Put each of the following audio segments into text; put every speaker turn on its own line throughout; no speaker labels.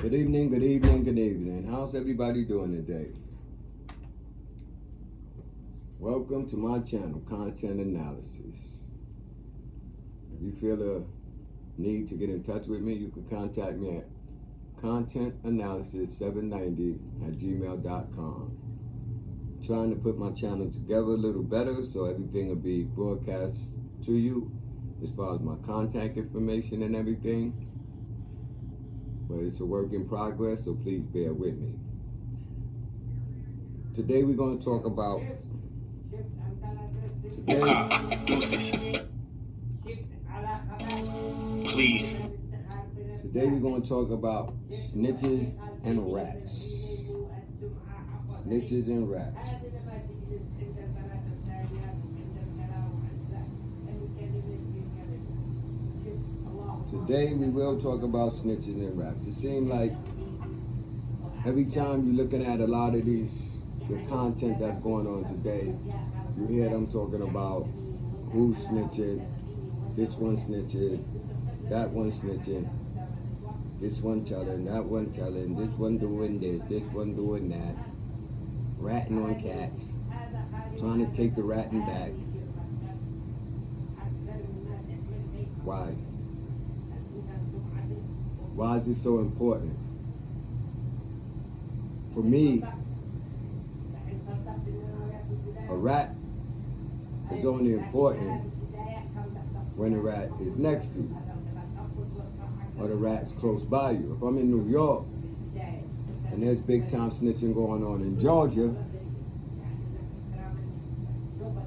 Good evening, good evening, good evening. How's everybody doing today? Welcome to my channel, Content Analysis. If you feel a need to get in touch with me, you can contact me at contentanalysis790@gmail.com. Trying to put my channel together a little better so everything will be broadcast to you as far as my contact information and everything. But it's a work in progress, so please bear with me. Today we're going to talk about Today we're going to talk about snitches and rats. Snitches and rats. Today we will talk about snitches and rats. It seems like every time you're looking at a lot of the content that's going on today, you hear them talking about who's snitching, this one snitching, that one snitching, this one telling, that one telling, this one doing this one doing that, ratting on cats, trying to take the ratting back. Why? Why is it so important? For me, a rat is only important when the rat is next to you or the rat's close by you. If I'm in New York and there's big time snitching going on in Georgia,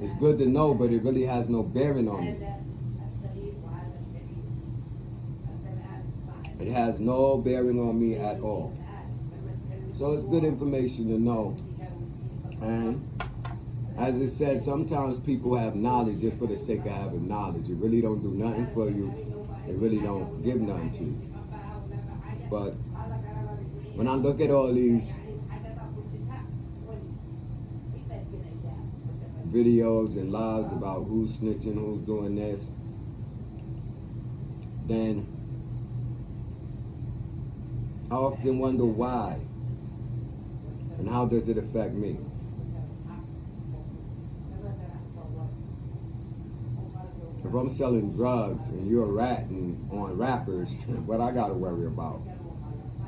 it's good to know, but it really has no bearing on me. It has no bearing on me at all. So it's good information to know. And as it said, sometimes people have knowledge just for the sake of having knowledge. It really don't do nothing for you. It really don't give nothing to you. But when I look at all these videos and lives about who's snitching, who's doing this, then I often wonder why and how does it affect me. If I'm selling drugs and you're ratting on rappers, what I gotta worry about?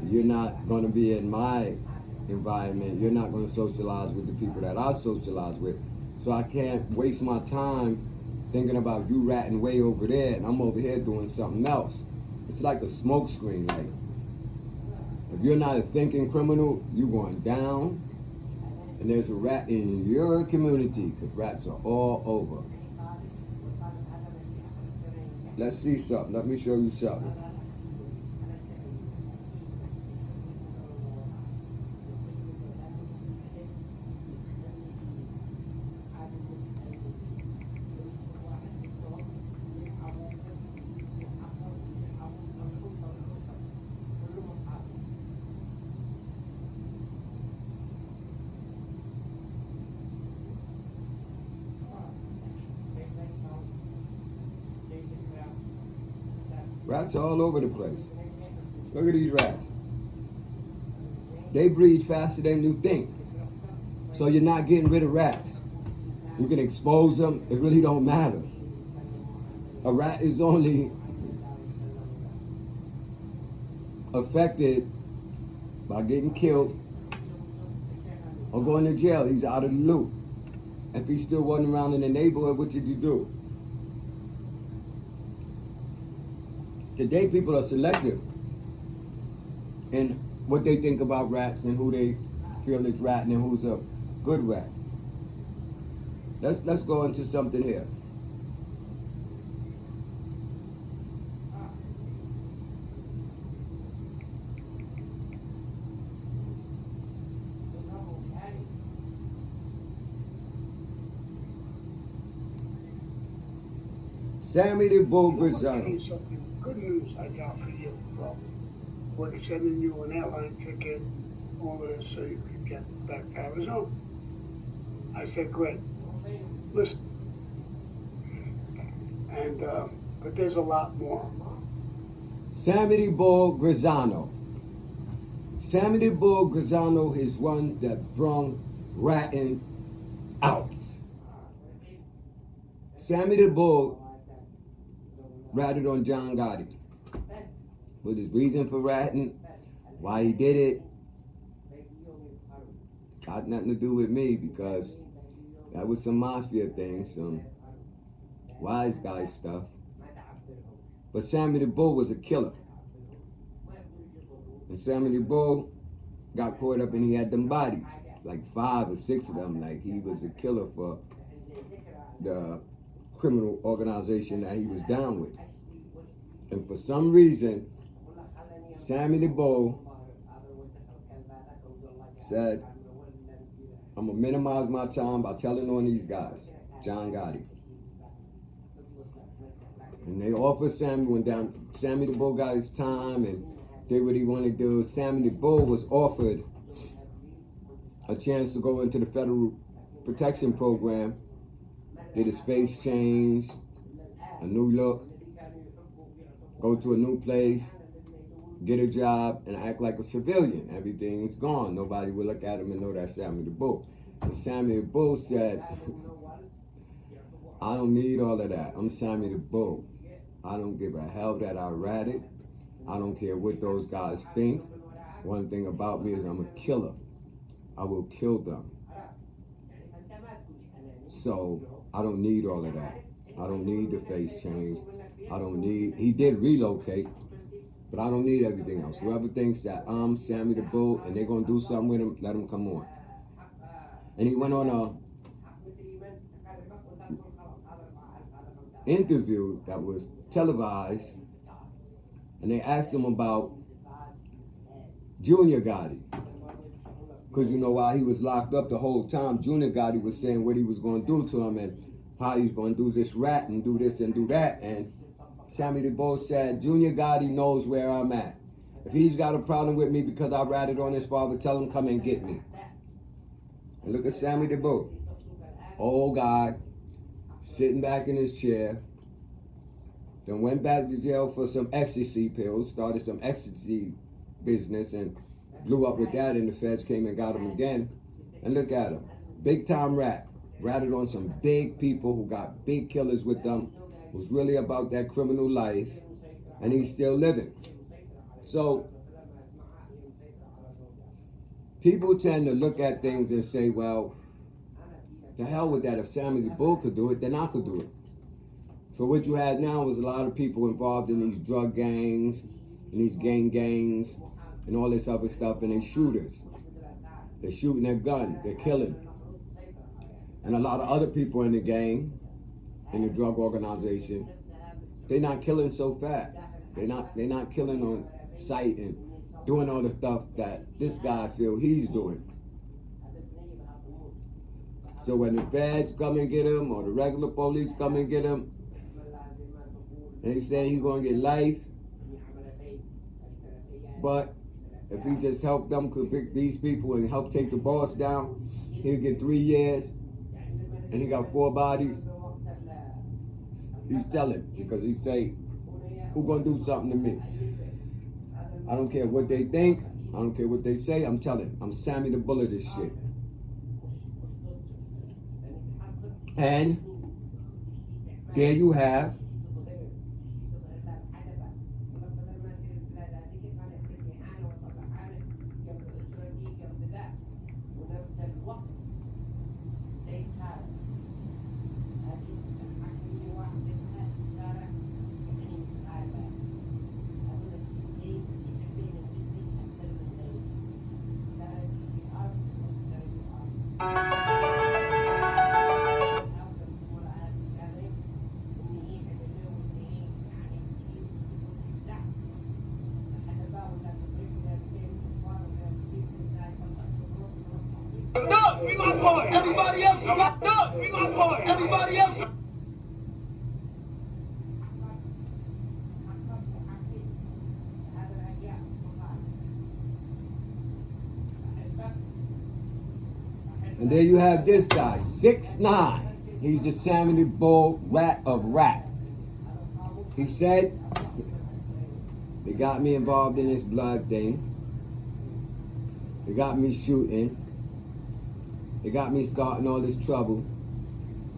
You're not gonna be in my environment. You're not gonna socialize with the people that I socialize with. So I can't waste my time thinking about you ratting way over there and I'm over here doing something else. It's like a smoke screen. Like, if you're not a thinking criminal, you're going down, and there's a rat in your community, because rats are all over. Let's see something. Let me show you something. Rats are all over the place. Look at these rats. They breed faster than you think. So you're not getting rid of rats. You can expose them. It really don't matter. A rat is only affected by getting killed or going to jail. He's out of the loop. If he's still running around in the neighborhood, what did you do? Today, people are selective in what they think about rats and who they feel is ratting and who's a good rat. Let's go into something here. Sammy the Bull Grizzano.
Good news I got for you, bro. We're sending you an airline ticket, all of this, so you can get back to Arizona. I said, great. Listen. And, but there's a lot more.
Sammy the Bull Grizzano. Sammy the Bull Grazano is one that brung ratting out. Sammy the Bull ratted on John Gotti. But his reason for ratting, why he did it, got nothing to do with me, because that was some mafia thing, some wise guy stuff. But Sammy the Bull was a killer. And Sammy the Bull got caught up and he had them bodies, like 5 or 6 of them, like he was a killer for the criminal organization that he was down with. And for some reason, Sammy the Bull said, I'm gonna minimize my time by telling on these guys, John Gotti. And they offered Sammy, when down, Sammy the Bull got his time and did what he wanted to do. Sammy the Bull was offered a chance to go into the federal protection program, get his face changed, a new look, go to a new place, get a job, and act like a civilian. Everything's gone. Nobody will look at him and know that's Sammy the Bull. And Sammy the Bull said, I don't need all of that. I'm Sammy the Bull. I don't give a hell that I ratted. I don't care what those guys think. One thing about me is I'm a killer. I will kill them. So I don't need all of that. I don't need the face change. I don't need, he did relocate, but I don't need everything else. Whoever thinks that I'm Sammy the Bull and they're going to do something with him, let him come on. And he went on a interview that was televised, and they asked him about Junior Gotti. Because you know, while he was locked up the whole time, Junior Gotti was saying what he was going to do to him and how he's going to do this rat and do this and do that. And Sammy the Bull said, Junior Gotti knows where I'm at. If he's got a problem with me because I ratted on his father, tell him come and get me. And look at Sammy the Bull. Old guy, sitting back in his chair. Then went back to jail for some ecstasy pills, started some ecstasy business and blew up with that, and the feds came and got him again. And look at him. Big time rat. Ratted on some big people who got big killers with them. Was really about that criminal life. And he's still living. So people tend to look at things and say, well, the hell with that. If Sammy the Bull could do it, then I could do it. So what you had now was a lot of people involved in these drug gangs, and these gangs, and all this other stuff, and they're shooters. They're shooting their gun, they're killing. And a lot of other people in the gang, in the drug organization, they're not killing so fast. They're not killing on sight and doing all the stuff that this guy feel he's doing. So when the feds come and get him, or the regular police come and get him, and he say he's gonna get life, but if he just helped them convict these people and help take the boss down, he'll get 3 years, and he got 4 bodies. He's telling, because he say, who gonna do something to me? I don't care what they think, I don't care what they say, I'm telling. I'm Sammy the Bull of this shit. And there you have
No, be my boy. Everybody else, no, be my boy. Everybody else.
And there you have this guy, 6'9". He's the Sammy the Bull rat of rap. He said, they got me involved in this blood thing. It got me shooting. It got me starting all this trouble.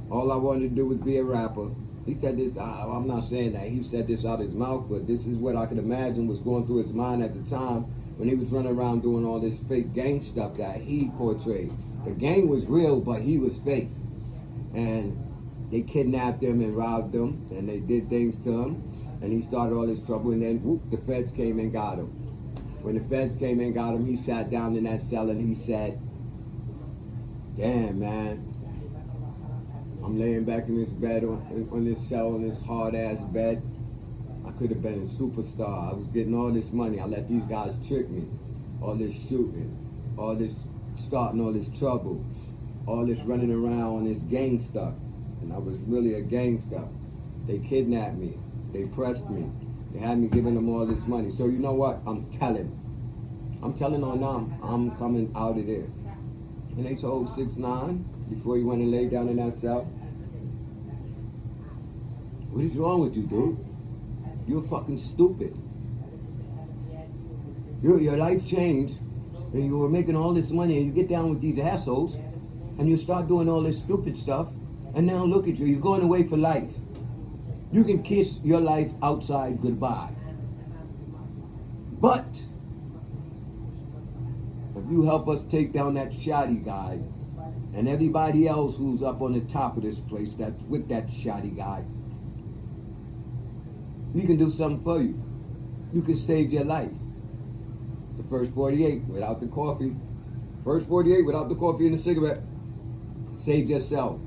All I wanted to do was be a rapper. He said this, I'm not saying that he said this out of his mouth, but this is what I could imagine was going through his mind at the time when he was running around doing all this fake gang stuff that he portrayed. The gang was real, but he was fake. And they kidnapped him and robbed him, and they did things to him, and he started all this trouble, and then whoop, the feds came and got him. When the feds came and got him, he sat down in that cell and he said, damn, man, I'm laying back in this bed, on this cell, in this hard-ass bed. I could have been a superstar. I was getting all this money. I let these guys trick me. All this shooting, all this starting all this trouble, all this running around on this gang stuff. And I was really a gangster. They kidnapped me. They pressed me. They had me giving them all this money. So you know what? I'm telling on them, I'm coming out of this. And they told 6ix9ine before he went and laid down in that cell, what is wrong with you, dude? You're fucking stupid. Your life changed, and you were making all this money, and you get down with these assholes, and you start doing all this stupid stuff, and now look at you, you're going away for life. You can kiss your life outside goodbye. But if you help us take down that shoddy guy and everybody else who's up on the top of this place that's with that shoddy guy, we can do something for you. You can save your life. The first 48 without the coffee. First 48 without the coffee and the cigarette. Save yourself.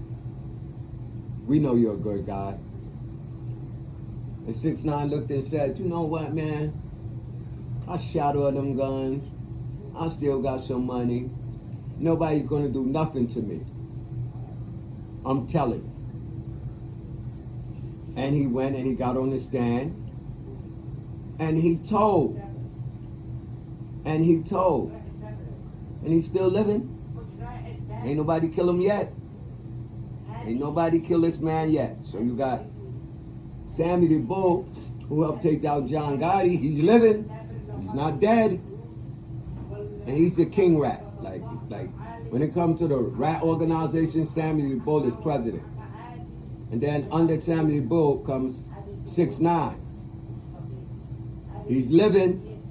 We know you're a good guy. And 6ix9ine looked and said, you know what, man? I shot all them guns. I still got some money. Nobody's gonna do nothing to me. I'm telling. And he went and he got on the stand. And he told. And he's still living. Ain't nobody kill him yet. Ain't nobody kill this man yet. So you got Sammy the Bull, who helped take down John Gotti. He's living. He's not dead. And he's the king rat. Like when it comes to the rat organization, Sammy the Bull is president. And then under Sammy the Bull comes 6ix9ine. He's living.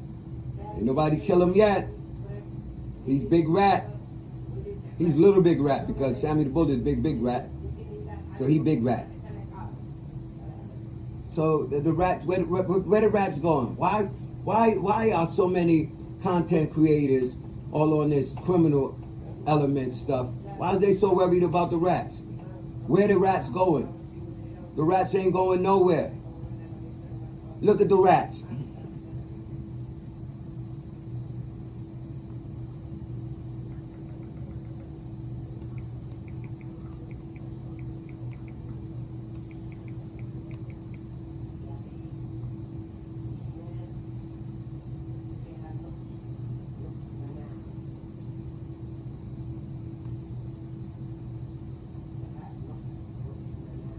Ain't nobody kill him yet. He's big rat. He's little big rat because Sammy the Bull is big rat. So he big rat. So the rats, where the rats going? Why are so many content creators all on this criminal element stuff? Why are they so worried about the rats? Where the rats going? The rats ain't going nowhere. Look at the rats.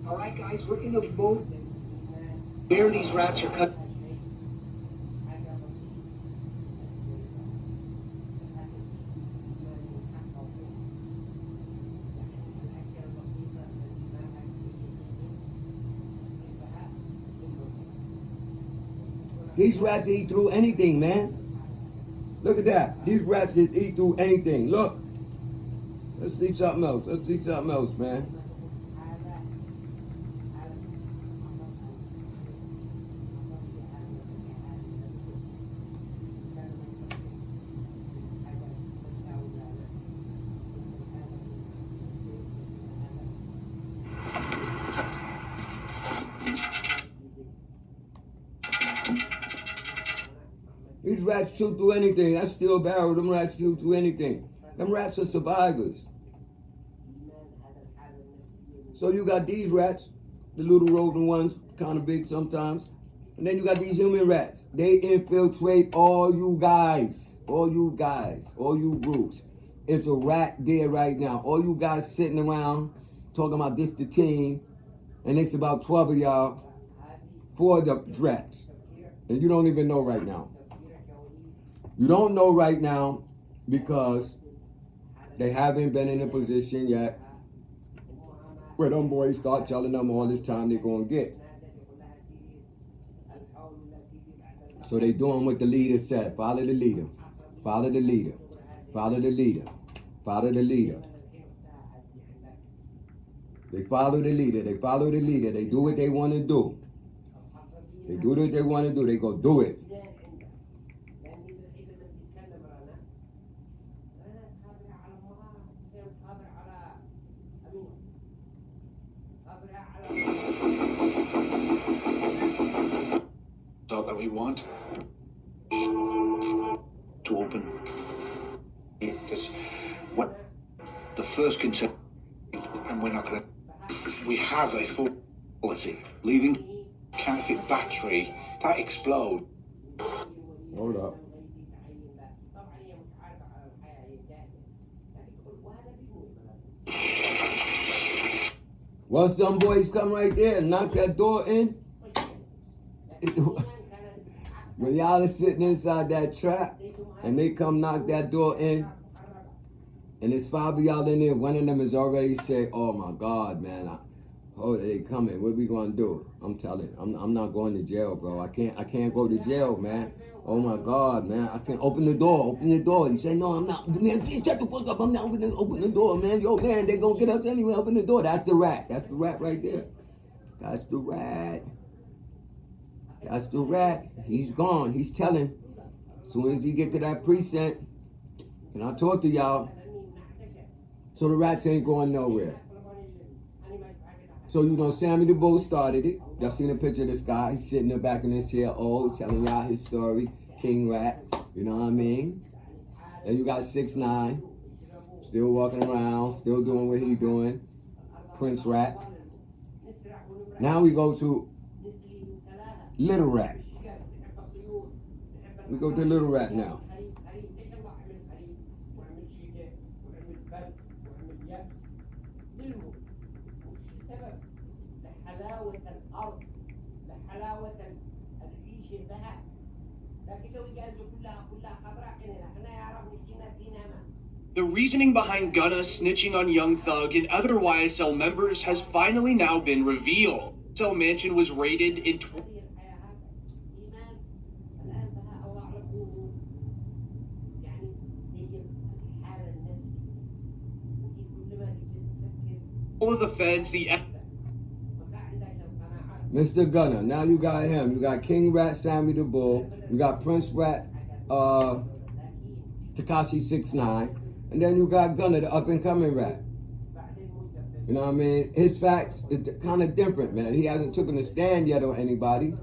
All right, guys, we're in a boat. Where these rats are cut.
These rats eat through anything, man. Look at that. These rats eat through anything. Look. Let's see something else. Let's see something else, man. These rats chew through anything. That's steel barrel. Them rats chew through anything. Them rats are survivors. So you got these rats, the little rodent ones, kind of big sometimes. And then you got these human rats. They infiltrate all you guys, all you groups. It's a rat there right now. All you guys sitting around talking about this the team, and it's about 12 of y'all for the rats. And you don't even know right now. You don't know right now because they haven't been in a position yet where them boys start telling them all this time they're going to get. So they doing what the leader said. Follow the leader. Follow the leader. Follow the leader. Follow the leader. They follow the leader. They follow the leader. They do what they want to do. They do what they want to do. They go do it.
That we want to open, because what the first concern, and we're not going to, we have a full policy leaving counterfeit battery that explode.
Hold up. Once them boys come right there and knock that door in, when y'all are sitting inside that trap and they come knock that door in, and there's 5 of y'all in there, one of them has already said, oh my God, man, they coming, what we gonna do? I'm telling, I'm not going to jail, bro. I can't go to jail, man. Oh my God, man, I can't open the door. He said, no, I'm not, man, please shut the fuck up. I'm not open the door, man. Yo, man, they gonna get us anyway. Open the door. That's the rat right there. That's the rat. That's the rat. He's gone. He's telling. As soon as he get to that precinct, and I talk to y'all, so the rats ain't going nowhere. So, Sammy the Bull started it. Y'all seen a picture of this guy. He's sitting in the back in his chair, telling y'all his story. King Rat, you know what I mean? Then you got 6ix9ine, still walking around, still doing what he doing. Prince Rat. Now we go to Little Rat. We go to Little Rat now.
The reasoning behind Gunna snitching on Young Thug and other YSL members has finally now been revealed. YSL Mansion was raided in all of the feds,
Mr. Gunna, now you got him. You got King Rat, Sammy the Bull. You got Prince Rat, Tekashi 6ix9ine. And then you got Gunna, the up-and-coming rat. You know what I mean? His facts is kind of different, man. He hasn't taken a stand yet on anybody,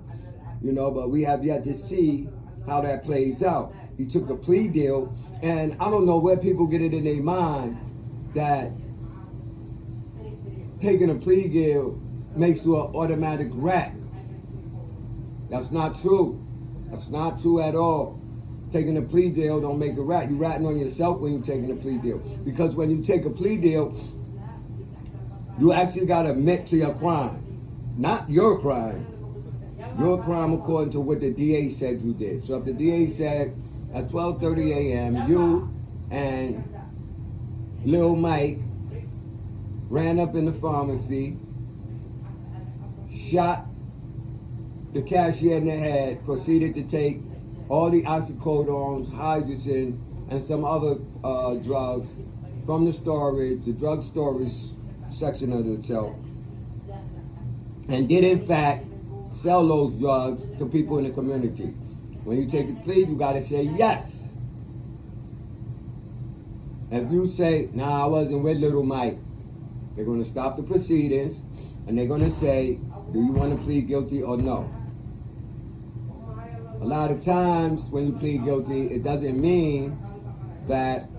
but we have yet to see how that plays out. He took a plea deal, and I don't know where people get it in their mind that taking a plea deal makes you an automatic rat. That's not true. That's not true at all. Taking a plea deal don't make a rat. You ratting on yourself when you're taking a plea deal. Because when you take a plea deal, you actually got to admit to your crime. Not your crime. Your crime according to what the DA said you did. So if the DA said at 12:30 a.m. you and Lil Mike ran up in the pharmacy, shot the cashier in the head, proceeded to take all the oxycodones, hydrogen, and some other drugs from the drug storage section of the shelf, and did in fact sell those drugs to people in the community. When you take a plea, you gotta say yes. If you say, nah, I wasn't with Little Mike, they're gonna stop the proceedings, and they're gonna say, do you want to plead guilty or no? A lot of times when you plead guilty, it doesn't mean that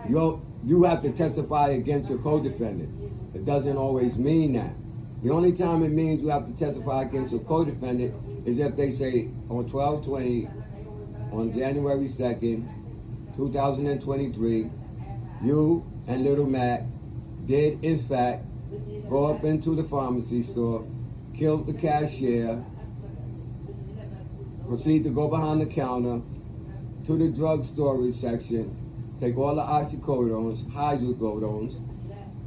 you have to testify against your co-defendant. It doesn't always mean that. The only time it means you have to testify against your co-defendant is if they say on 12/20, on January 2nd, 2023, you and Little Mac did in fact go up into the pharmacy store, killed the cashier, proceed to go behind the counter, to the drug storage section, take all the oxycodones, hydrocodones,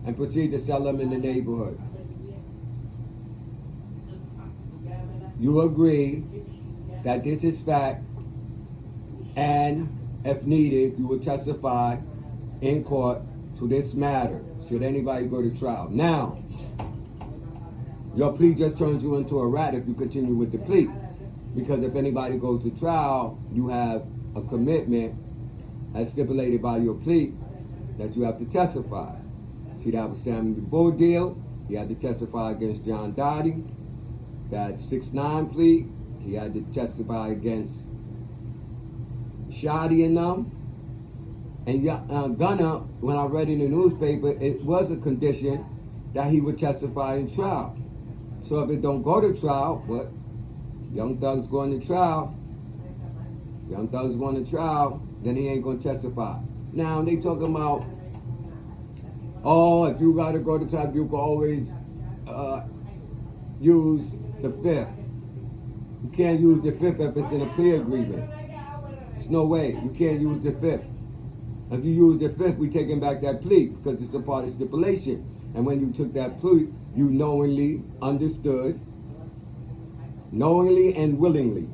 and proceed to sell them in the neighborhood. You agree that this is fact, and if needed, you will testify in court to this matter, should anybody go to trial. Now, your plea just turns you into a rat if you continue with the plea. Because if anybody goes to trial, you have a commitment as stipulated by your plea that you have to testify. See, that was Samuel the Bull deal. He had to testify against John Dottie. That 6-9 plea, he had to testify against Shoddy and them. And Gunner, when I read in the newspaper, it was a condition that he would testify in trial. So if it don't go to trial, but Young Thug's going to trial, then he ain't going to testify. Now, they talking about, oh, if you got to go to trial, you can always use the fifth. You can't use the fifth if it's in a plea agreement. There's no way. You can't use the fifth. If you use the fifth, we taking back that plea because it's a part of stipulation. And when you took that plea, you knowingly understood, knowingly and willingly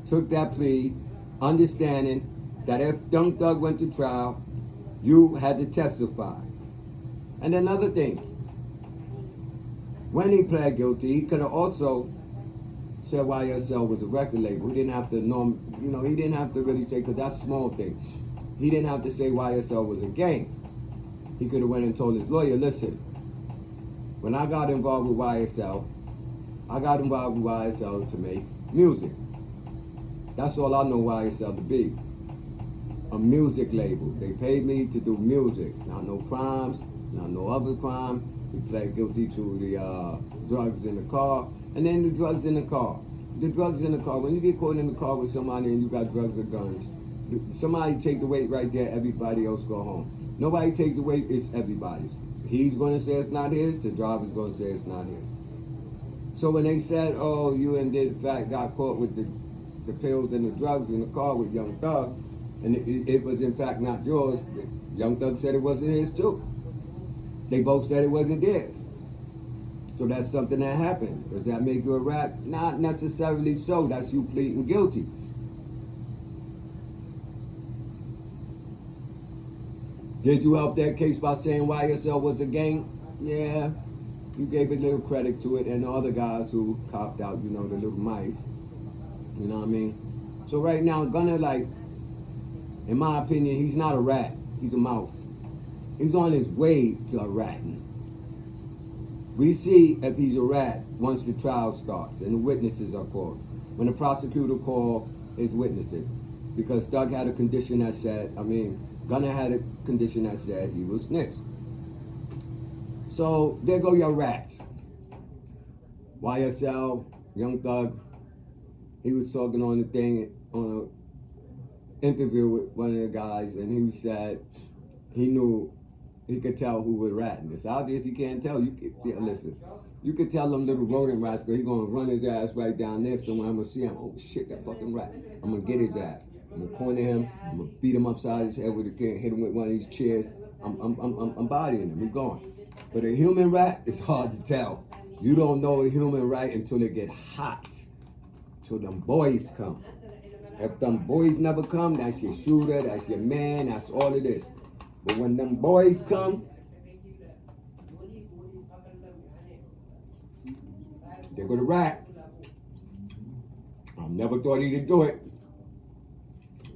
took that plea, understanding that if Young Thug went to trial, you had to testify. And another thing, when he pled guilty, he could have also said YSL was a record label. He didn't have to he didn't have to really say, because that's a small thing. He didn't have to say YSL was a gang. He could have went and told his lawyer, listen, when I got involved with YSL, to make music. That's all I know YSL to be. A music label. They paid me to do music. Not no crimes, not no other crime. He pled guilty to the drugs in the car. And then the drugs in the car. When you get caught in the car with somebody and you got drugs or guns, somebody take the weight right there, everybody else go home. Nobody takes the weight, it's everybody's. He's going to say it's not his, the driver's going to say it's not his. So when they said, oh, you and did in fact got caught with the pills and the drugs in the car with Young Thug, and it was in fact not yours, Young Thug said it wasn't his too. They both said it wasn't theirs. So that's something that happened. Does that make you a rat? Not necessarily so. That's you pleading guilty. Did you help that case by saying YSL was a gang? Yeah. You gave a little credit to it, and the other guys who copped out, the little mice. You know what I mean? So right now, Gunner, in my opinion, he's not a rat. He's a mouse. He's on his way to a ratting. We see if he's a rat once the trial starts and the witnesses are called. When the prosecutor calls his witnesses. Because Thug had a condition that said, Gunner had a condition that said he was snitch. So there go your rats. YSL, Young Thug, he was talking on the thing, on an interview with one of the guys, and he said he knew, he could tell who was ratting. It's obvious he can't tell. Listen, you could tell them little rodent rats, because he's going to run his ass right down there somewhere. I'm going to see him. Oh, shit, that fucking rat. I'm going to get his ass. I'm going to corner him. I'm going to beat him upside his head with a can, hit him with one of these chairs. I'm bodying him. He's gone. But a human rat, it's hard to tell. You don't know a human rat until they get hot. Till them boys come. If them boys never come, that's your shooter, that's your man, that's all it is. But when them boys come, they go to rat. I never thought he could do it.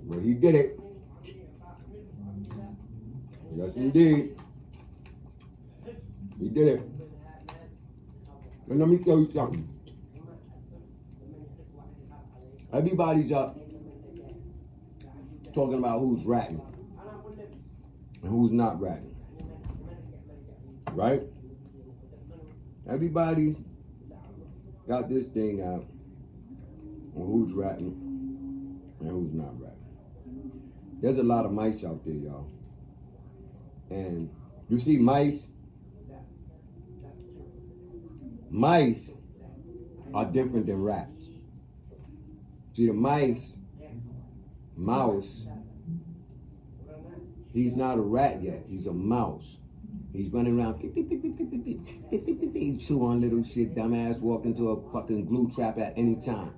But he did it. Yes, indeed. He did it. And let me tell you something. Everybody's up talking about who's ratting and who's not ratting. Right? Everybody's got this thing out on who's ratting and who's not ratting. There's a lot of mice out there, y'all. And you see mice are different than rats. See, the mice mouse, he's not a rat yet. He's a mouse. He's running around, he chew on little shit, dumbass, walk into a fucking glue trap at any time.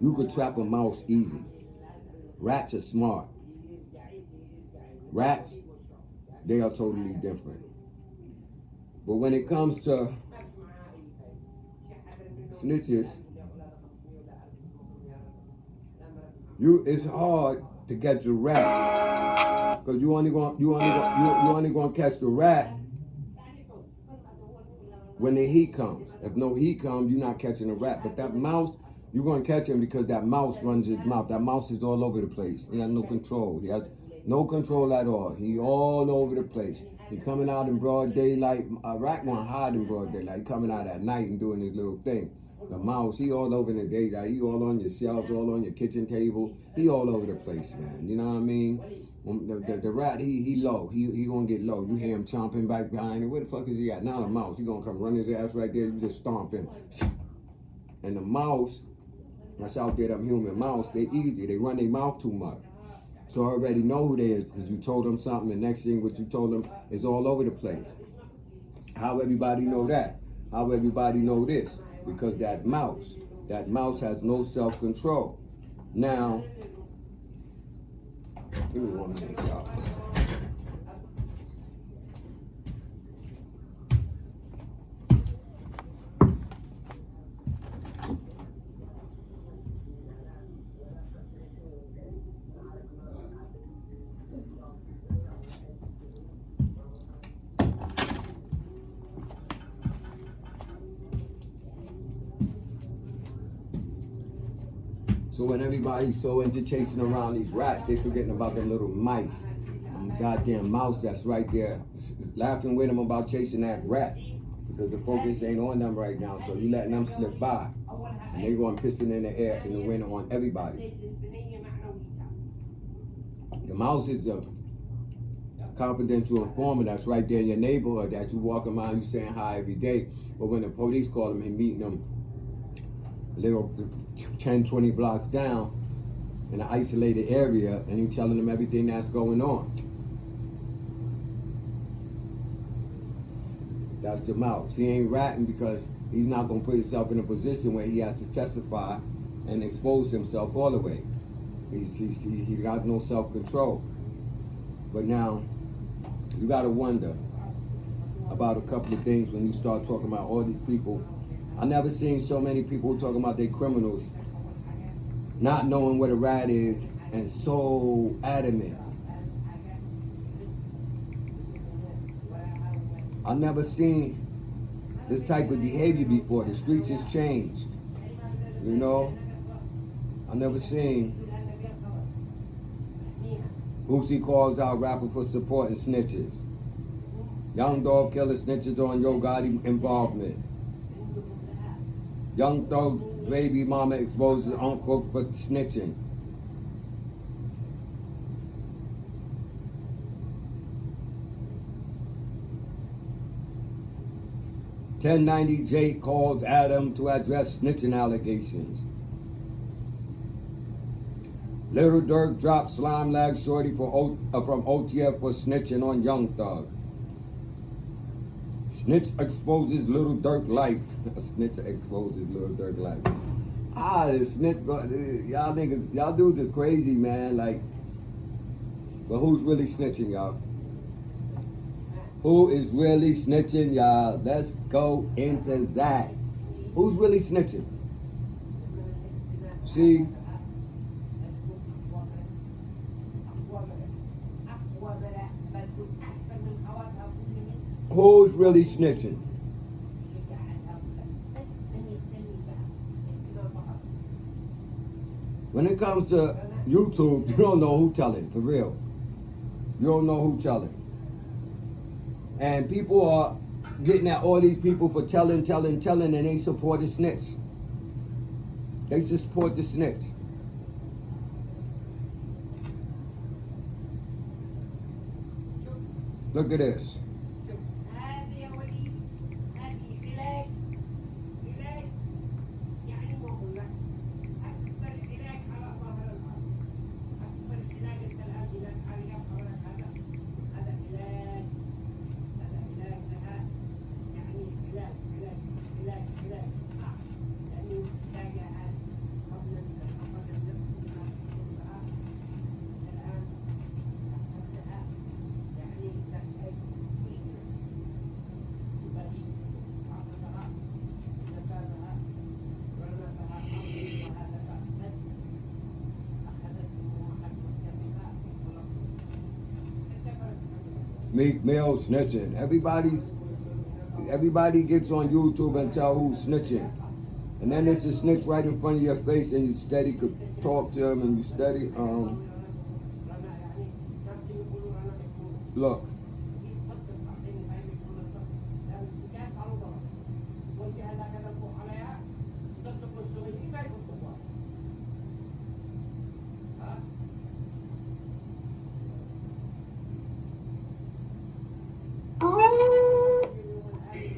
You could trap a mouse easy. Rats are smart. Rats, they are totally different. But when it comes to snitches, it's hard to catch a rat because you only gonna catch the rat when the heat comes. If no heat comes, you're not catching a rat. But that mouse, you're gonna catch him because that mouse runs his mouth. That mouse is all over the place. He has no control. He has no control at all. He all over the place. He coming out in broad daylight. A rat gonna hide in broad daylight. He coming out at night and doing his little thing. The mouse, he all over in the daylight. He all on your shelves, all on your kitchen table. He all over the place, man. You know what I mean? The rat, he low. He gonna get low. You hear him chomping back behind him. Where the fuck is he at? Now the mouse, he gonna come run his ass right there. You just stomp him. And the mouse, that's out there, them human mouse, they easy. They run their mouth too much. So I already know who they is because you told them something. The next thing what you told them is all over the place. How everybody know that? How everybody know this? Because that mouse has no self-control. Now, give me 1 minute, y'all. So when everybody's so into chasing around these rats, they forgetting about them little mice. Goddamn mouse that's right there, laughing with them about chasing that rat. Because the focus ain't on them right now, so you letting them slip by. And they going pissing in the air, in the wind on everybody. The mouse is a confidential informant that's right there in your neighborhood that you walk around, you saying hi every day. But when the police call him, he meeting them little 10, 20 blocks down in an isolated area, and you telling them everything that's going on. That's the mouse. He ain't ratting because he's not going to put himself in a position where he has to testify and expose himself all the way. He got no self-control. But now, you got to wonder about a couple of things when you start talking about all these people. I never seen so many people talking about they criminals, not knowing what a rat is, and so adamant. I never seen this type of behavior before. The streets has changed, you know. I never seen Boosie calls out rapper for supporting snitches. Young dog killer snitches on Yo Gotti involvement. Young Thug baby mama exposes unfolk for snitching. $10.90 Jake calls Adam to address snitching allegations. Little Dirk drops slime lag shorty from OTF for snitching on Young Thug. Snitch exposes Little Dirk life. A snitch exposes Little Dirk life. The snitch, y'all niggas, y'all dudes are crazy, man. Like, but who's really snitching, y'all? Who is really snitching, y'all? Let's go into that. Who's really snitching? See? Who's really snitching? When it comes to YouTube, you don't know who telling, for real. You don't know who telling. And people are getting at all these people for telling, and they support the snitch. They support the snitch. Look at this. Meek Mill snitching. Everybody gets on YouTube and tell who's snitching. And then there's a snitch right in front of your face and you steady could talk to him and you steady, look.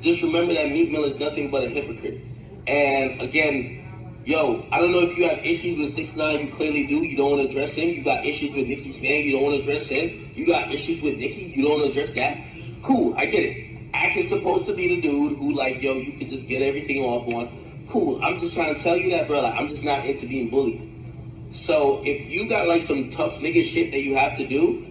Just remember that Meek Mill is nothing but a hypocrite. And again, yo, I don't know if you have issues with 6ix9ine. You clearly do. You don't want to address him. You got issues with Nicki Span. You don't want to address him. You got issues with Nicki. You don't want to address that. Cool, I get it. Ack is supposed to be the dude who, like, yo, you can just get everything off on. Cool. I'm just trying to tell you that, bro. Like, I'm just not into being bullied. So if you got like some tough nigga shit that you have to do,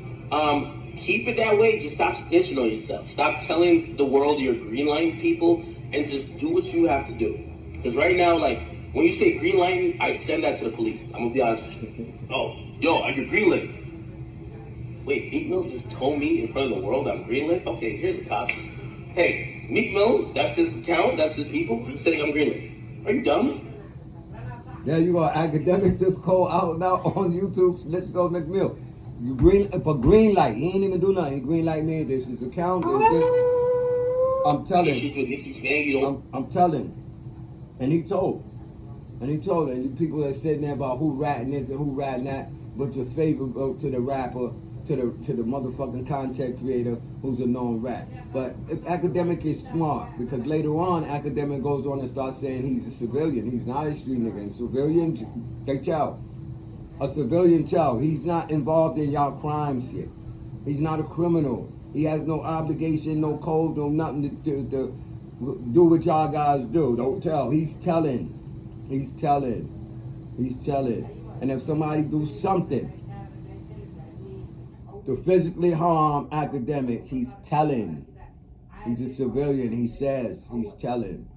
keep it that way. Just stop snitching on yourself. Stop telling the world you're greenlighting people and just do what you have to do. Because right now, like, when you say greenlighting, I send that to the police. I'm going to be honest with you. Oh, yo, are you greenlit? Wait, Meek Mill just told me in front of the world I'm greenlit? Okay, here's the cops. Hey, Meek Mill, that's his account, that's his people. He's saying I'm greenlit. Are you dumb?
Yeah, you got academics just call out now on YouTube. Let's go, Meek Mill. You green light. He ain't even do nothing. He green light me. This is account. This. I'm telling. I'm telling. And he told. And the people that sitting there about who ratting this and who ratting that, but your favor to the rapper, to the motherfucking content creator who's a known rat. But academic is smart because later on, academic goes on and starts saying he's a civilian. He's not a street nigga. And civilian, they tell. A civilian child. He's not involved in y'all crime shit. He's not a criminal. He has no obligation, no code, no nothing to do what y'all guys do. Don't tell. He's telling. He's telling. He's telling. And if somebody do something to physically harm academics, he's telling. He's a civilian. He says. He's telling.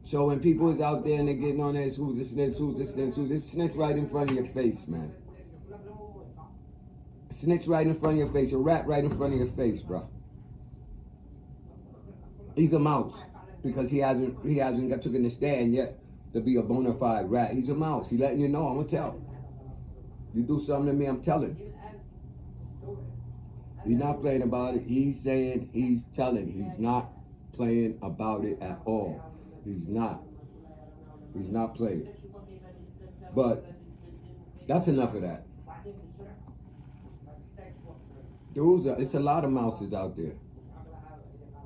So when people is out there and they're getting on this, who's a snitch, it's snitch right in front of your face, man. Snitch right in front of your face, a rat right in front of your face, bro. He's a mouse because he hasn't got taken the stand yet to be a bona fide rat. He's a mouse. He letting you know. I'm gonna tell. You do something to me, I'm telling. He's not playing about it. He's saying he's telling. He's not playing about it at all. He's not. He's not playing. But that's enough of that. It's a lot of mouses out there.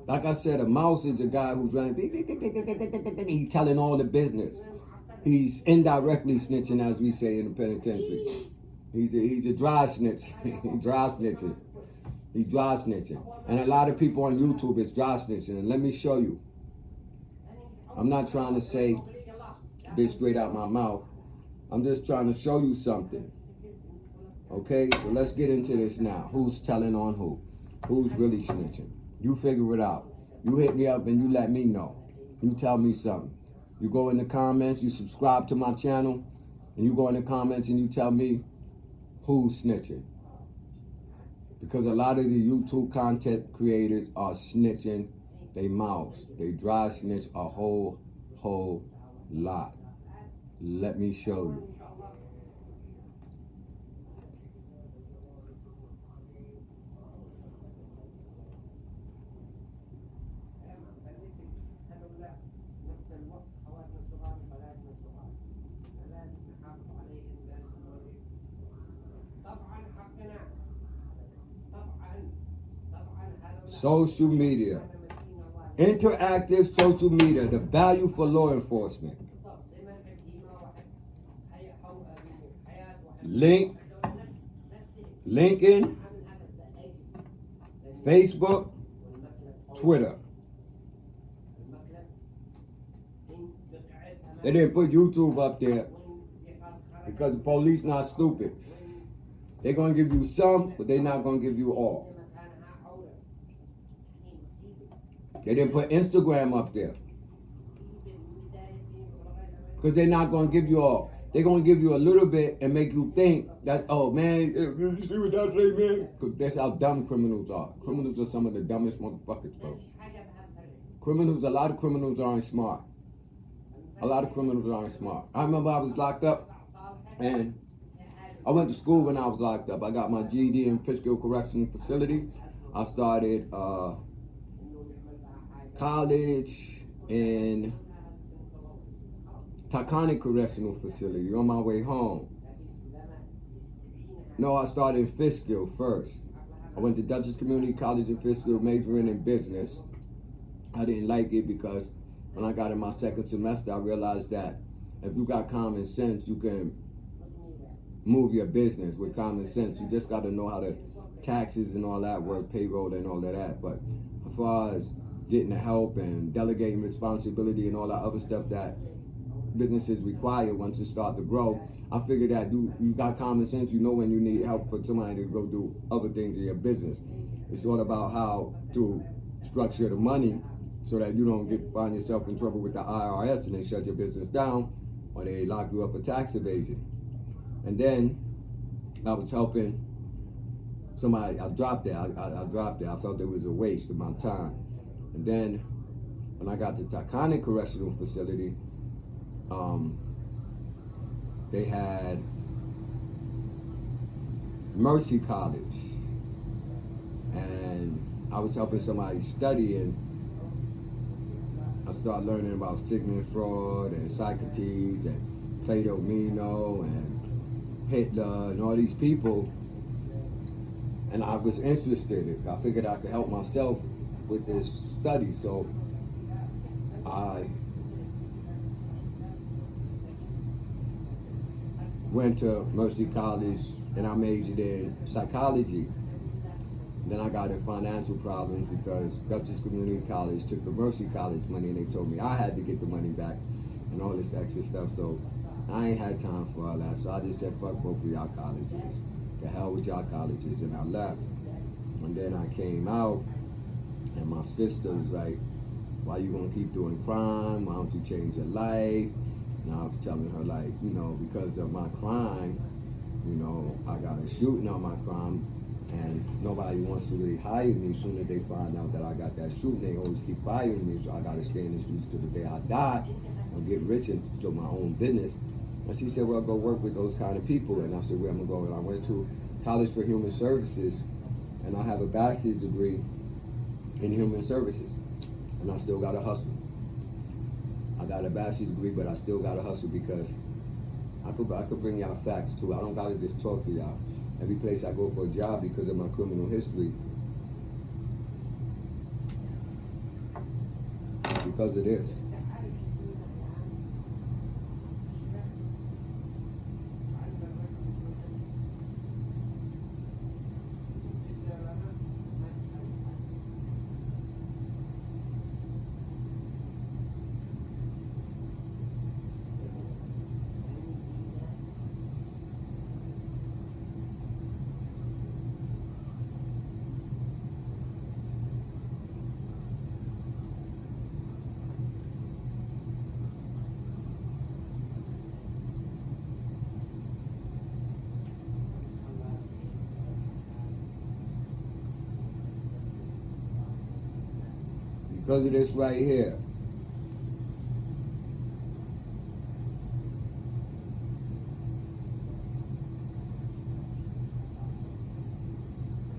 Like I said, a mouse is a guy who's running. He's telling all the business. He's indirectly snitching, as we say in the penitentiary. He's a dry snitch. He's dry snitching. He's dry snitching. And a lot of people on YouTube is dry snitching. And let me show you. I'm not trying to say this straight out my mouth. I'm just trying to show you something. Okay, so let's get into this now. Who's telling on who? Who's really snitching? You figure it out. You hit me up and you let me know. You tell me something. You go in the comments, you subscribe to my channel, and you go in the comments and you tell me who's snitching. Because a lot of the YouTube content creators are snitching. They mouths. They dry snitch a whole lot. Let me show you. Social media. Interactive social media, the value for law enforcement. LinkedIn, Facebook, Twitter. They didn't put YouTube up there because the police not stupid. They're going to give you some, but they're not going to give you all. They didn't put Instagram up there because they're not going to give you all. they're gonna give you a little bit and make you think that, oh man, you see what that say, man? Because that's how dumb criminals are. Criminals are some of the dumbest motherfuckers, bro. A lot of criminals aren't smart. A lot of criminals aren't smart. I remember I was locked up, and I went to school when I was locked up. I got my GED in Fishkill Correctional Facility. I started college in Taconic Correctional Facility on my way home. No, I started in Fishkill first. I went to Dutchess Community College in Fishkill, majoring in business. I didn't like it because when I got in my second semester, I realized that if you got common sense, you can move your business with common sense. You just got to know how to taxes and all that work, payroll and all of that. But as far as getting the help and delegating responsibility and all that other stuff that businesses require once you start to grow, I figured that you got common sense. You know when you need help for somebody to go do other things in your business. It's all about how to structure the money so that you don't find yourself in trouble with the IRS and they shut your business down or they lock you up for tax evasion. And then I was helping somebody. I dropped it. I dropped it. I felt it was a waste of my time. And then when I got to Taconic Correctional Facility, they had Mercy College, and I was helping somebody study, and I started learning about Sigmund Freud and Socrates and Plato Meno and Hitler and all these people, and I was interested. I figured I could help myself with this study, so I went to Mercy College and I majored in psychology. Then I got in financial problems because Dutchess Community College took the Mercy College money and they told me I had to get the money back and all this extra stuff. So I ain't had time for all that. So I just said, fuck both of y'all colleges. The hell with y'all colleges. And I left. And then I came out and my sister was like, why you gonna keep doing crime? Why don't you change your life? And I was telling her, like, you know, because of my crime, you know, I got a shooting on my crime, and nobody wants to really hire me. As soon as they find out that I got that shooting, they always keep firing me, so I got to stay in the streets till the day I die and get rich and start my own business. And she said, well, go work with those kind of people. And I said, where am I going? And I went to College for Human Services, and I have a bachelor's degree in human services, and I still got to hustle. I got a bachelor's degree, but I still got to hustle because I could bring y'all facts too. I don't got to just talk to y'all. Every place I go for a job, because of my criminal history, because of this. Because of this right here.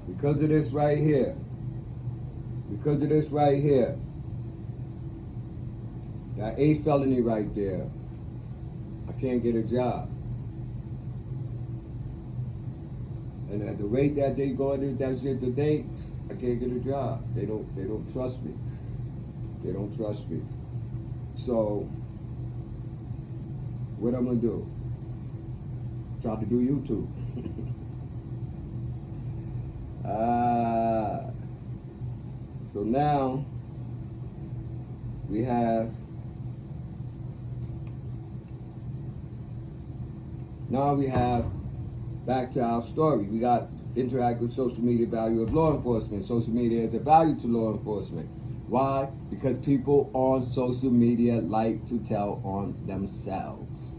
Because of this right here. Because of this right here. That 8th felony right there. I can't get a job. And at the rate that they go at that shit today, I can't get a job. They don't trust me. They don't trust me. So what I'm gonna do? Try to do YouTube. So now we have back to our story. We got interactive social media value of law enforcement. Social media is a value to law enforcement. Why? Because people on social media like to tell on themselves.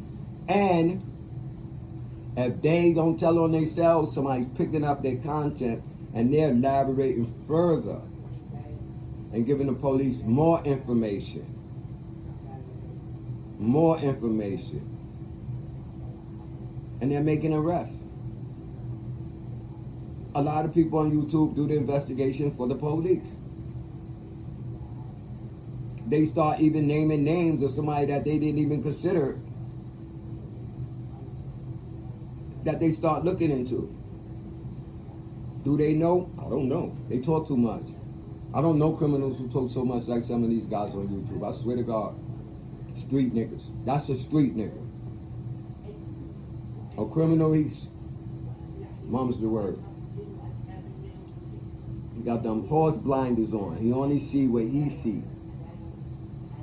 And if they don't tell on themselves, somebody's picking up their content and they're elaborating further and giving the police more information. More information. And they're making arrests. A lot of people on YouTube do the investigation for the police. They start even naming names of somebody that they didn't even consider, that they start looking into. Do they know? I don't know. They talk too much. I don't know criminals who talk so much like some of these guys on YouTube. I swear to God. Street niggas. That's a street nigga. A criminal, he's, mum's the word. He got them horse blinders on. He only see what he see.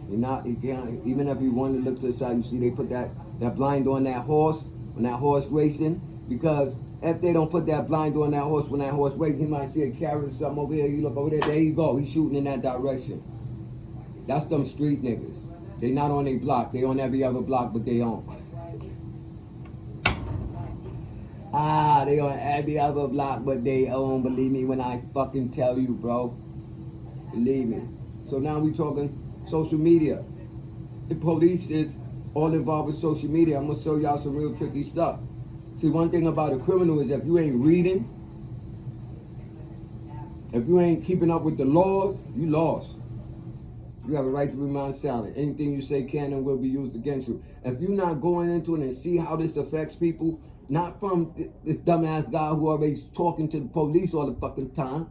He can't, even if he wanted to look to the side, you see they put that blind on that horse, when that horse racing, because if they don't put that blind on that horse, when that horse racing, he might see it carrying something over here, you look over there you go, he's shooting in that direction. That's them street niggas. They not on their block, they on every other block but they on. They on every other block but they own, believe me when I fucking tell you, bro. Believe me. So now we talking social media. The police is all involved with social media. I'm gonna show y'all some real tricky stuff. See, one thing about a criminal is if you ain't reading, if you ain't keeping up with the laws, you lost. You have a right to remain silent. Anything you say can and will be used against you. If you're not going into it and see how this affects people, not from this dumbass guy who always talking to the police all the fucking time,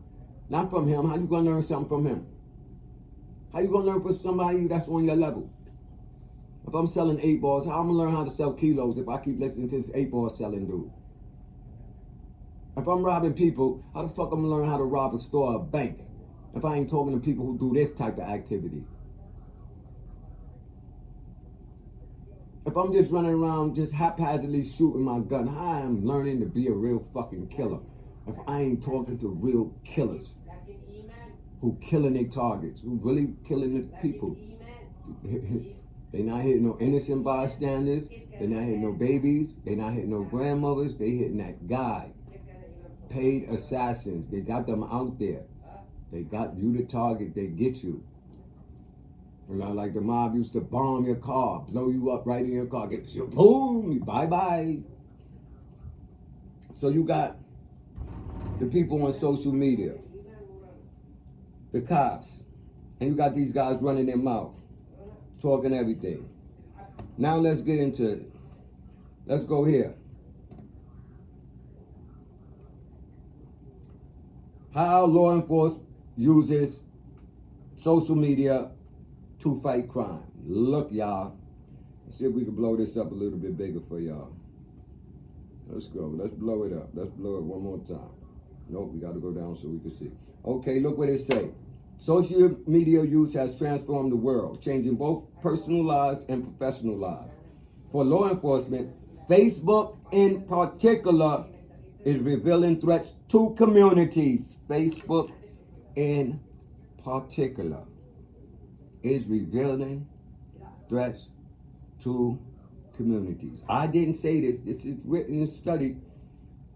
not from him, how you gonna learn something from him? How you gonna learn from somebody that's on your level? If I'm selling 8 balls, how I'm gonna learn how to sell kilos if I keep listening to this 8 ball selling dude? If I'm robbing people, how the fuck I'm gonna learn how to rob a store or a bank if I ain't talking to people who do this type of activity? If I'm just running around just haphazardly shooting my gun, how I am learning to be a real fucking killer if I ain't talking to real killers who killing their targets, who really killing the people? They not hitting no innocent bystanders. They not hitting no babies. They not hitting no grandmothers. They hitting that guy. Paid assassins. They got them out there. They got you the target. They get you. Like the mob used to bomb your car, blow you up right in your car, get you, boom, bye-bye. So you got the people on social media, the cops, and you got these guys running their mouth, talking everything. Now let's get into it. Let's go here. How law enforcement uses social media to fight crime. Look, y'all. Let's see if we can blow this up a little bit bigger for y'all. Let's go. Let's blow it up. Let's blow it one more time. Nope, we got to go down so we can see. Okay, look what it say. Social media use has transformed the world, changing both personal lives and professional lives. For law enforcement, Facebook in particular is revealing threats to communities. Facebook in particular is revealing threats to communities. I didn't say this. This is written and studied.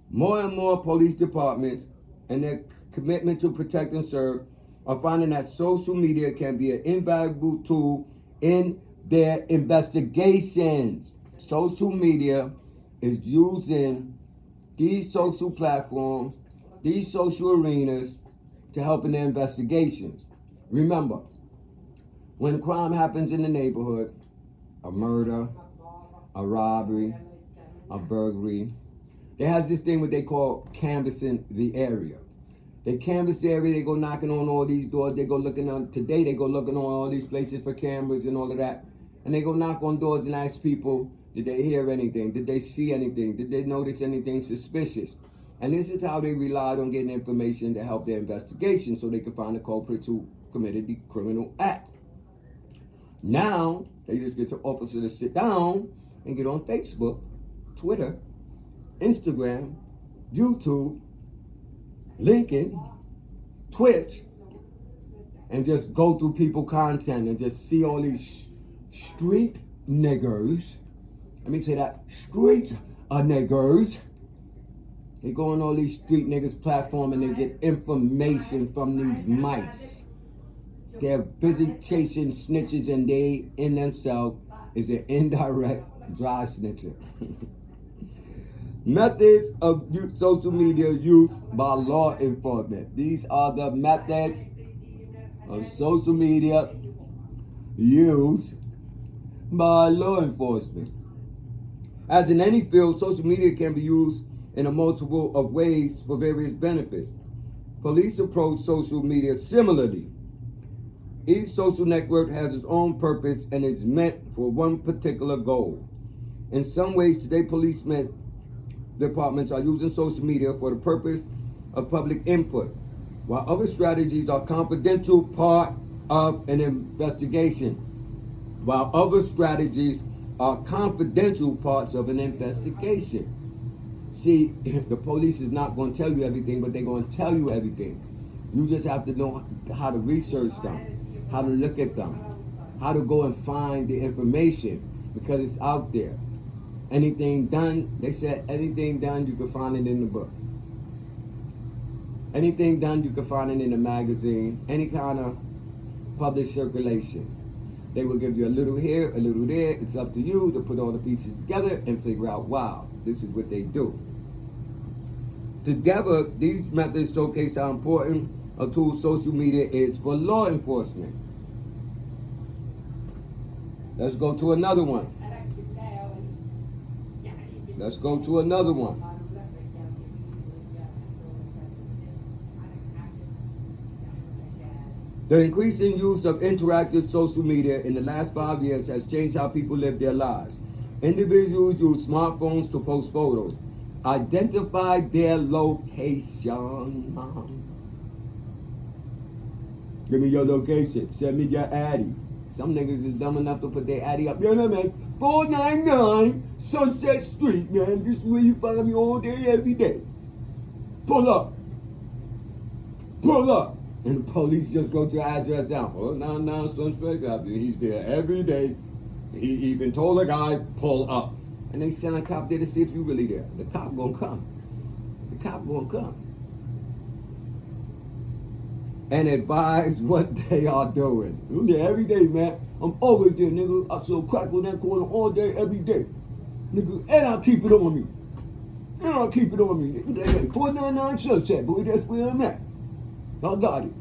More and more police departments and their commitment to protect and serve are finding that social media can be an invaluable tool in their investigations. Social media is using these social platforms, these social arenas to help in their investigations. Remember, when a crime happens in the neighborhood, a murder, a robbery, a burglary, there has this thing what they call canvassing the area. They canvass the area, they go knocking on all these doors, they go looking on, today they go looking on all these places for cameras and all of that. And they go knock on doors and ask people, did they hear anything? Did they see anything? Did they notice anything suspicious? And this is how they relied on getting information to help their investigation so they could find the culprits who committed the criminal act. Now, they just get the officer to sit down and get on Facebook, Twitter, Instagram, YouTube, LinkedIn, Twitch, and just go through people content and just see all these street niggers let me say that, street niggers. They go on all these street niggas platform and they get information from these mice. They're busy chasing snitches and they in themselves is an indirect dry snitcher. Methods of social media use by law enforcement. These are the methods of social media used by law enforcement. As in any field, social media can be used in a multiple of ways for various benefits. Police approach social media similarly. Each social network has its own purpose and is meant for one particular goal. In some ways, today policemen departments are using social media for the purpose of public input, while other strategies are confidential part of an investigation. While other strategies are confidential parts of an investigation. See, the police is not going to tell you everything, but they're going to tell you everything. You just have to know how to research them, how to look at them, how to go and find the information, because it's out there. Anything done, they said anything done, you can find it in the book. Anything done, you can find it in a magazine, any kind of public circulation. They will give you a little here, a little there. It's up to you to put all the pieces together and figure out, wow, this is what they do. Together, these methods showcase how important a tool social media is for law enforcement. Let's go to another one. Let's go to another one. The increasing use of interactive social media in the last 5 years has changed how people live their lives. Individuals use smartphones to post photos, identify their location. Give me your location. Send me your Addy. Some niggas is dumb enough to put their Addy up. Yo, no, man. 499 Sunset Street, man. This is where you find me all day, every day. Pull up. Pull up. And the police just wrote your address down. 499 Sunset Avenue. He's there every day. He even told a guy, pull up. And they send a cop there to see if you really there. The cop gonna come. The cop gonna come. And advise what they are doing. I'm there every day, man. I'm always there, nigga. I sell crack on that corner all day, every day. Nigga, and I keep it on me. And I keep it on me, nigga. Hey, 499 Sunset, boy, that's where I'm at. I got it.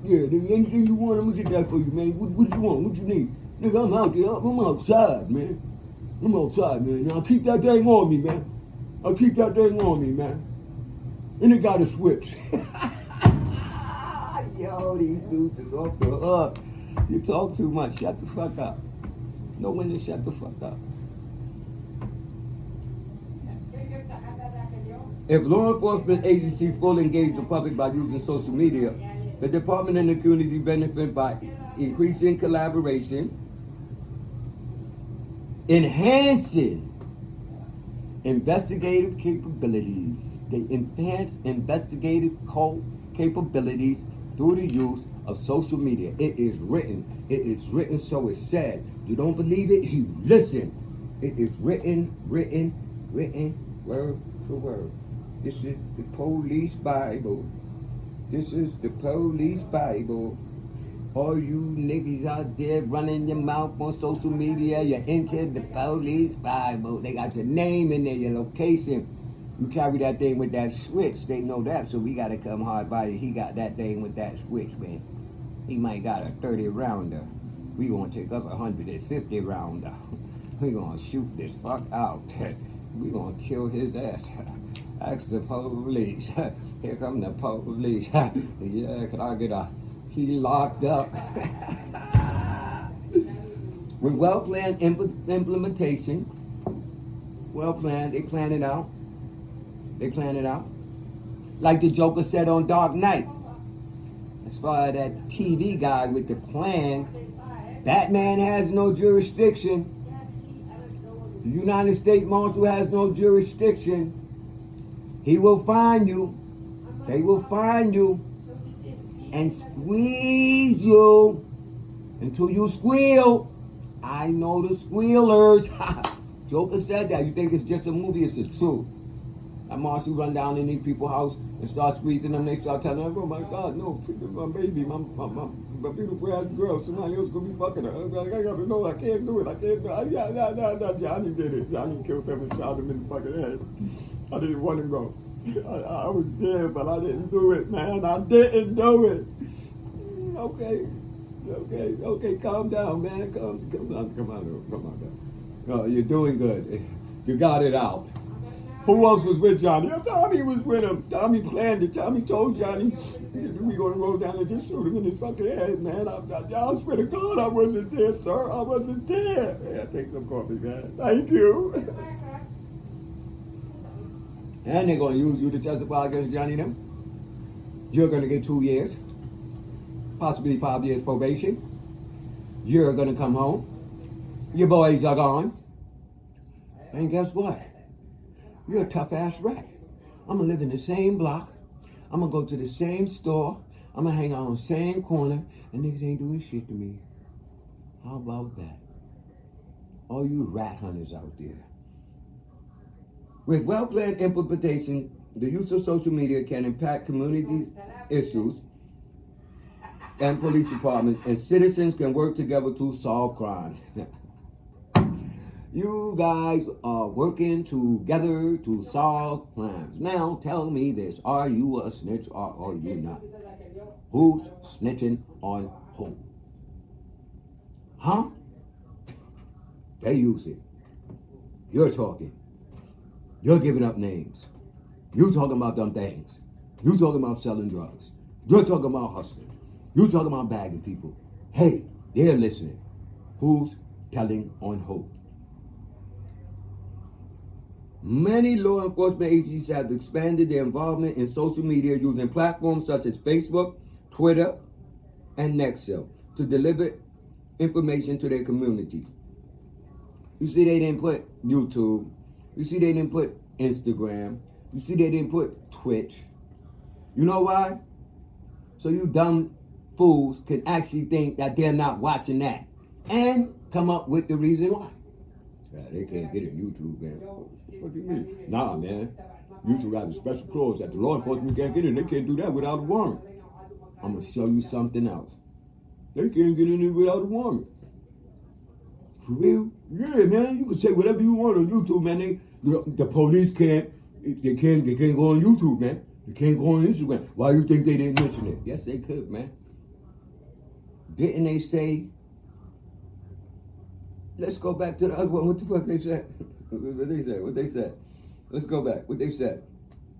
Yeah, nigga, anything you want, I'm gonna get that for you, man. What you want? What you need? Nigga, I'm out there. I'm outside, man. I'm outside, man. Now, keep that thing on me, man. I'll keep that thing on me, man. And it got a switch. Yo, these dudes is off the hook. You talk too much. Shut the fuck up. Know when to shut the fuck up. If law enforcement agencies fully engage the public by using social media, the department and the community benefit by increasing collaboration, enhancing investigative capabilities. They enhance investigative capabilities through the use of social media. It is written. It is written, so it's said. You don't believe it? You listen. It is written, word for word. This is the police Bible. This is the police Bible. All you niggas out there running your mouth on social media, you enter the police Bible. They got your name in there, your location. You carry that thing with that switch. They know that, so we gotta come hard by you. He got that thing with that switch, man. He might got a 30 rounder. We gonna take us a 150 rounder. We gonna shoot this fuck out. We gonna kill his ass. Ask the police. Here come the police. Yeah, can I get he locked up. With well-planned implementation, well-planned, they plan it out. They plan it out. Like the Joker said on Dark Knight. As far as that TV guy with the plan, Batman has no jurisdiction. The United States Marshal has no jurisdiction. He will find you. They will find you and squeeze you until you squeal. I know the squealers. Joker said that. You think it's just a movie? It's the truth. That Marshall run down in these people's house and start squeezing them. They start telling them, oh my God, no, my baby, my beautiful ass girl, somebody else gonna be fucking her. I'm like, I gotta know, I can't do it. I can't do it. Yeah, Johnny did it. Johnny killed them and shot him in the fucking head. I didn't want to go. I was dead, but I didn't do it, man. I didn't do it. Okay, calm down, man. Come on. You're doing good. You got it out. Who else was with Johnny? Tommy was with him. Tommy planned it. Tommy told Johnny, we gonna roll down and just shoot him in his fucking head, man. I swear to God, I wasn't there, sir. I wasn't there. Yeah, take some coffee, man. Thank you. And they're gonna use you to testify against Johnny and them. You're gonna get 2 years, possibly 5 years probation. You're gonna come home. Your boys are gone. And guess what? You're a tough ass rat. I'm gonna live in the same block. I'm gonna go to the same store. I'm gonna hang out on the same corner, and niggas ain't doing shit to me. How about that? All you rat hunters out there. With well-planned implementation, the use of social media can impact community issues and police departments, and citizens can work together to solve crimes. You guys are working together to solve crimes. Now, tell me this. Are you a snitch or are you not? Who's snitching on who? Huh? They use it. You're talking. You're giving up names. You talking about them things. You talking about selling drugs. You're talking about hustling. You talking about bagging people. Hey, they're listening. Who's telling on who? Many law enforcement agencies have expanded their involvement in social media using platforms such as Facebook, Twitter, and Nextel to deliver information to their community. You see, they didn't put YouTube. You see, they didn't put Instagram. You see, they didn't put Twitch. You know why? So you dumb fools can actually think that they're not watching that and come up with the reason why. Yeah, they can't get it on YouTube, man. What do you mean? Nah, man. YouTube has a special clause that the law enforcement can't get in. They can't do that without a warrant. I'm going to show you something else. They can't get in there without a warrant. For real? Yeah, man. You can say whatever you want on YouTube, man. The police can't go on YouTube, man. They can't go on Instagram. Why do you think they didn't mention it? Yes, they could, man. Didn't they say? Let's go back to the other one. What the fuck they said? What they said? Let's go back. What they said?